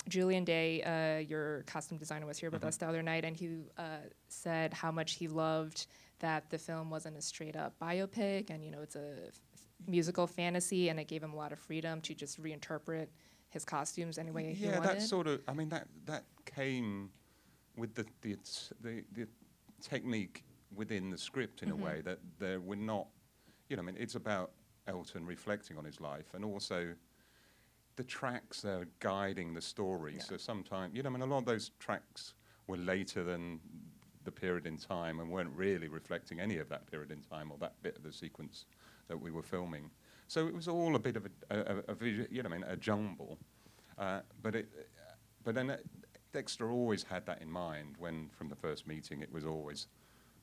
Julian Day, your costume designer, was here with us the other night, and he said how much he loved that the film wasn't a straight up biopic, and it's a musical fantasy, and it gave him a lot of freedom to just reinterpret his costumes any way he wanted. Yeah, that sort of. I mean, that came with the technique within the script in a way that we're not. I mean, it's about Elton reflecting on his life, and also the tracks are guiding the story. Yeah. So sometimes, I mean, a lot of those tracks were later than the period in time and weren't really reflecting any of that period in time or that bit of the sequence that we were filming. So it was all a bit of a jumble. But then Dexter always had that in mind when, from the first meeting, it was always,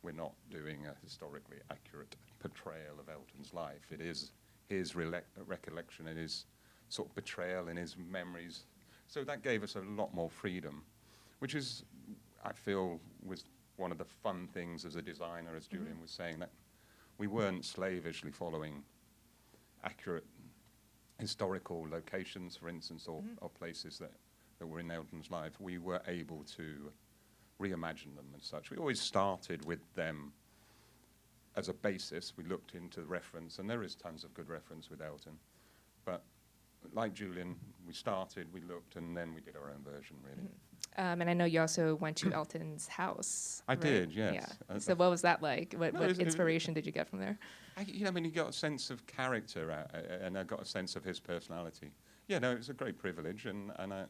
we're not doing a historically accurate portrayal of Elton's life. It is his recollection and his sort of betrayal in his memories. So that gave us a lot more freedom, which is, I feel, was one of the fun things as a designer, as Julian was saying, that we weren't slavishly following accurate historical locations, for instance, or places that were in Elton's life. We were able to reimagine them and such. We always started with them as a basis. We looked into the reference, and there is tons of good reference with Elton. But like Julian, we started, we looked, and then we did our own version, really. And I know you also went to Elton's house. I did, yes. Yeah. So what was that like? What inspiration did you get from there? I mean, you got a sense of character, and I got a sense of his personality. Yeah, no, it was a great privilege, and I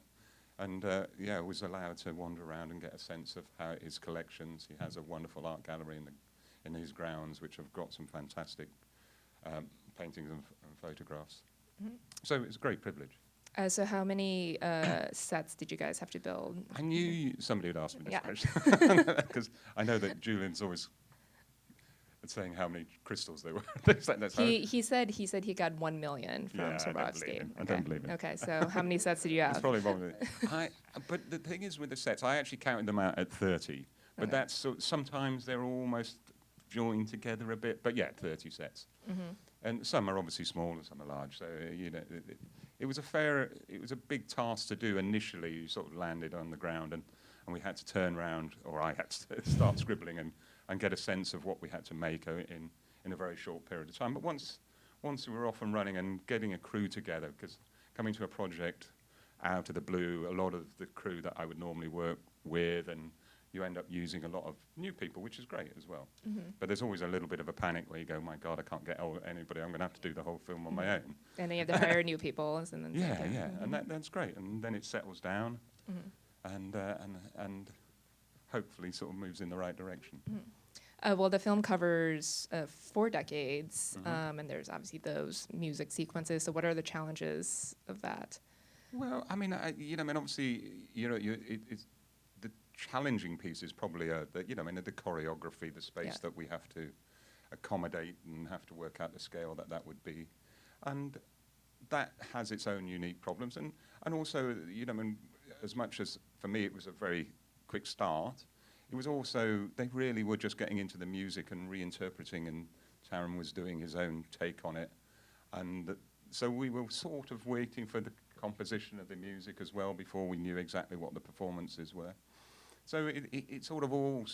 was allowed to wander around and get a sense of how his collections. He has a wonderful art gallery in his grounds, which have got some fantastic paintings and photographs. So it's a great privilege. So how many sets did you guys have to build? I knew somebody would ask me this question, because I know that Julian's always saying how many crystals there were. he said he got 1 million from Swarovski. I don't believe it. Okay, so how many sets did you have? It's probably wrong with it. But the thing is with the sets, I actually counted them out at 30. But that's sometimes they're almost joined together a bit. But yeah, 30 sets. And some are obviously small and some are large. So it was a big task to do initially. You sort of landed on the ground and we had to turn around, or I had to start scribbling and get a sense of what we had to make in a very short period of time. But once we were off and running and getting a crew together, because coming to a project out of the blue, a lot of the crew that I would normally work with, and you end up using a lot of new people, which is great as well. But there's always a little bit of a panic where you go, my God, I can't get anybody. I'm going to have to do the whole film on my own. And then you have to hire new people. And then and that's great. And then it settles down and hopefully sort of moves in the right direction. Well, the film covers 4 decades, and there's obviously those music sequences. So what are the challenges of that? Well, I mean, obviously, it's the challenging piece is probably the choreography, the space that we have to accommodate and have to work out the scale that would be, and that has its own unique problems. And also, as much as for me it was a very quick start, it was also they really were just getting into the music and reinterpreting, and Taron was doing his own take on it, and so we were sort of waiting for the composition of the music as well before we knew exactly what the performances were. So it sort of all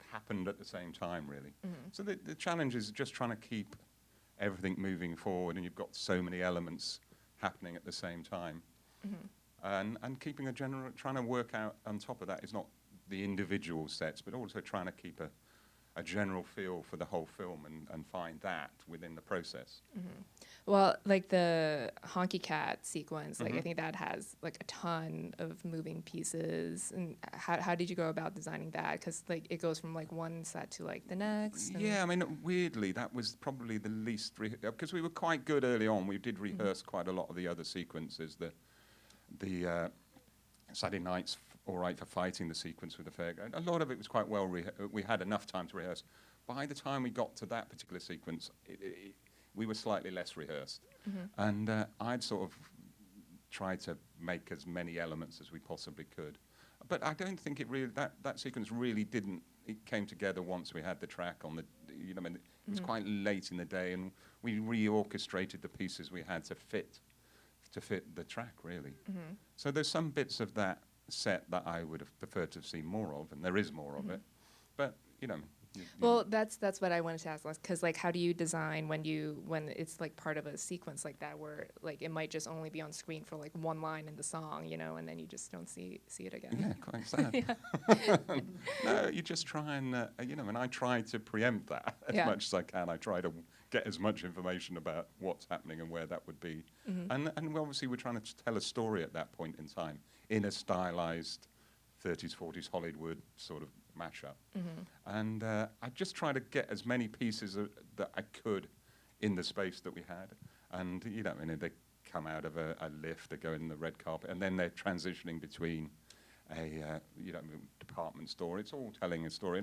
happened at the same time, really. So the challenge is just trying to keep everything moving forward, and you've got so many elements happening at the same time. And keeping trying to work out on top of that is not the individual sets, but also trying to keep a general feel for the whole film and find that within the process. Well, like the Honky Cat sequence, I think that has like a ton of moving pieces. And how did you go about designing that? Because it goes from one set to the next. Yeah, I mean, weirdly, that was probably the least, because we were quite good early on. We did rehearse quite a lot of the other sequences. The Saturday Night's All Right for Fighting, the sequence with the fair. A lot of it was quite well we had enough time to rehearse. By the time we got to that particular sequence, we were slightly less rehearsed. And I'd sort of tried to make as many elements as we possibly could. But I don't think it really, that sequence really didn't, it came together once we had the track on it was quite late in the day, and we reorchestrated the pieces we had to fit to fit the track, really. So there's some bits of that set that I would have preferred to have seen more of, and there is more of it. But, you know. Well, that's what I wanted to ask, because like, how do you design when it's like part of a sequence like that, where like it might just only be on screen for like one line in the song, you know, and then you just don't see it again. Yeah, quite sad. No, you just try and, you know, and I try to preempt that as much as I can. I try to get as much information about what's happening and where that would be. And obviously we're trying to tell a story at that point in time in a stylized 30s, 40s Hollywood sort of mashup. And I just try to get as many pieces that I could in the space that we had. And, you know, I mean, they come out of a lift, they go in the red carpet, and then they're transitioning between a, you know, department store. It's all telling a story.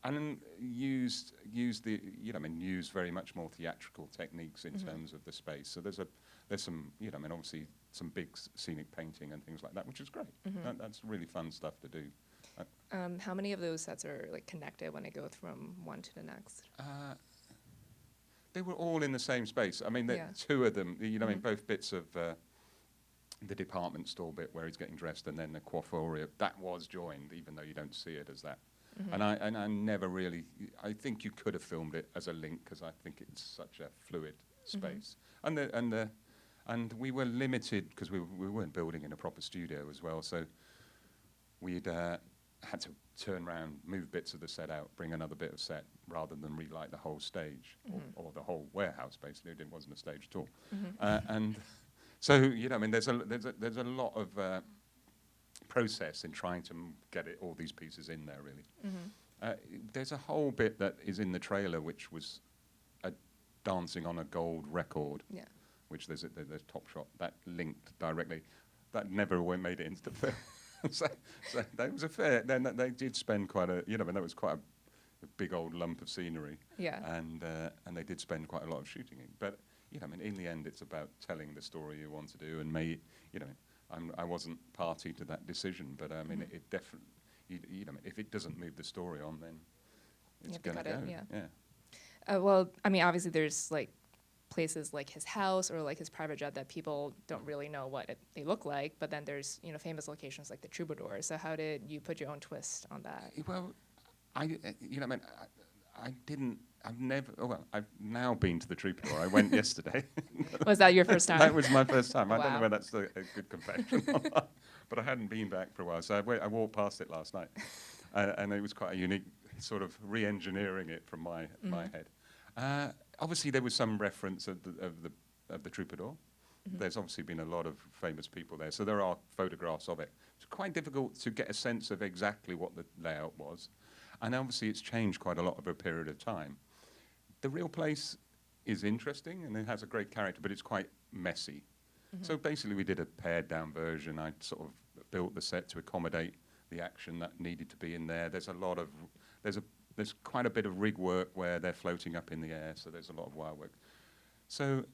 And use the, you know, I mean, use very much more theatrical techniques in terms of the space. So there's some, you know, I mean, obviously some big scenic painting and things like that, which is great. That's really fun stuff to do. How many of those sets are like connected when it goes from one to the next? They were all in the same space. I mean, two of them, you know, I mean, both bits of the department store bit where he's getting dressed, and then the coiffure, that was joined, even though you don't see it as that. And I never really, I think you could have filmed it as a link, because I think it's such a fluid space. And we were limited because we weren't building in a proper studio as well, so we'd had to turn around, move bits of the set out, bring another bit of set, rather than relight the whole stage or the whole warehouse. Basically, it wasn't a stage at all. And so, you know, I mean, there's a lot of process in trying to get all these pieces in there, really. There's a whole bit that is in the trailer, which was dancing on a gold record. Yeah. Which there's Top Shot that linked directly. That never made it into the film. so that was a fair. Then they did spend quite a, you know, and that was quite a big old lump of scenery. Yeah. And they did spend quite a lot of shooting in. But you know, I mean, in the end, it's about telling the story you want to do. And you know, I wasn't party to that decision, but I mean, it definitely, you know, if it doesn't move the story on, then it's going to go. Yeah. Well, I mean, obviously, there's like places like his house or like his private jet that people don't really know what they look like, but then there's, you know, famous locations like the Troubadour. So how did you put your own twist on that? Well, you know, I mean, I've now been to the Troubadour. I went yesterday. Was that your first time? That was my first time. Wow. I don't know whether that's a good confession or not, but I hadn't been back for a while, so I walked past it last night, and it was quite a unique sort of re-engineering it from my head. Obviously, there was some reference of the Troubadour. There's obviously been a lot of famous people there, so there are photographs of it. It's quite difficult to get a sense of exactly what the layout was, and obviously it's changed quite a lot over a period of time. The real place is interesting, and it has a great character, but it's quite messy. So basically, we did a pared-down version. I sort of built the set to accommodate the action that needed to be in there. There's quite a bit of rig work where they're floating up in the air, so there's a lot of wire work. So,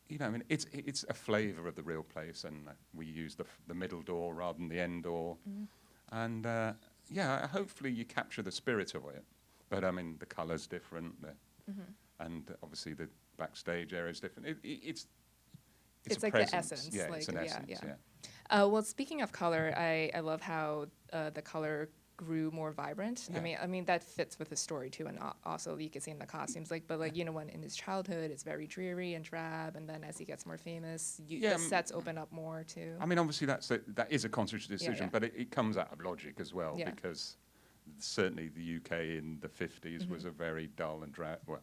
you know, I mean, it's a flavour of the real place, and we use the middle door rather than the end door. And, yeah, hopefully you capture the spirit of it. But, I mean, the colour's different, and obviously the backstage area is different. It's like presence. The essence. Yeah, like, it's an essence, yeah. Well, speaking of color, I love how the color grew more vibrant. Yeah. I mean that fits with the story too, and also you can see in the costumes. But you know, when in his childhood it's very dreary and drab, and then as he gets more famous, the sets open up more too. I mean, obviously that is a conscious decision, but it comes out of logic as well, because certainly the UK in the 50s was a very dull and drab. Well,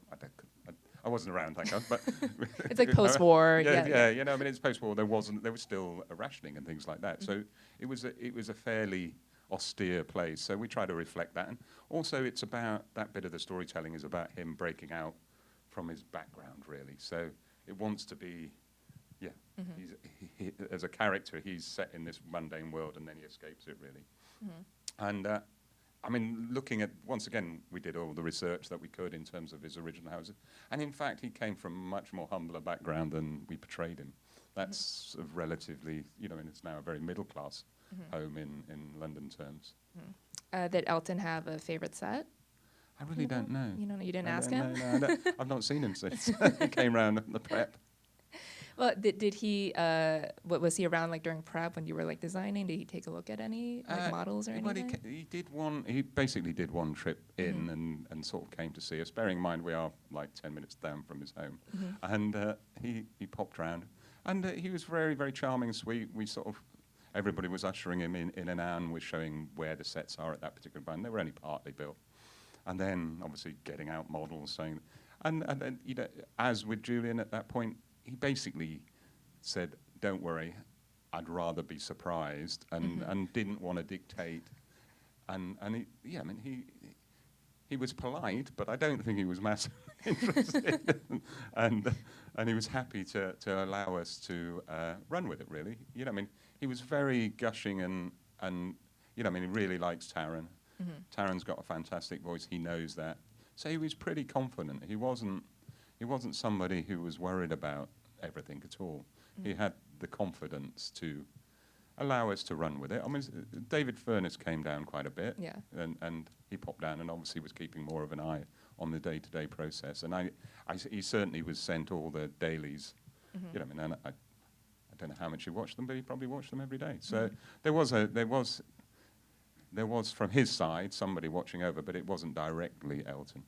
I wasn't around, thank God, but it's like post-war. Yeah. You know, I mean, it's post-war. There was still a rationing and things like that. So it was a fairly austere place. So we try to reflect that, and also it's about that bit of the storytelling is about him breaking out from his background, really. So it wants to be, he, as a character, he's set in this mundane world, and then he escapes it, really. And I mean, looking at, once again, we did all the research that we could in terms of his original houses. And in fact, he came from a much more humbler background than we portrayed him. That's sort of relatively, you know, and it's now a very middle-class home in London terms. Did Elton have a favorite set? I really don't know. You didn't ask him? No, I've not seen him since he came round on the prep. Well, did he? What was he around like during prep when you were like designing? Did he take a look at any like models or Well, anything? he did one. He basically did one trip in and sort of came to see us. Bearing in mind we are like 10 minutes down from his home, and he popped round, and he was very very charming and sweet. We sort of everybody was ushering him in and out and was showing where the sets are at that particular band. They were only partly built, and then obviously getting out models, saying, and then you know, as with Julian at that point, he basically said, "Don't worry, I'd rather be surprised," and didn't want to dictate. And he, yeah, I mean, he was polite, but I don't think he was massively interested. And he was happy to allow us to run with it, really. You know, I mean, he was very gushing and you know, I mean, he really likes Taron. Taron's got a fantastic voice. He knows that. So he was pretty confident. He wasn't somebody who was worried about everything at all. He had the confidence to allow us to run with it. I mean, David Furness came down quite a bit, Yeah. and he popped down and obviously was keeping more of an eye on the day-to-day process. And he certainly was sent all the dailies. You know, I mean, and I don't know how much he watched them, but he probably watched them every day. So there was from his side somebody watching over, but it wasn't directly Elton.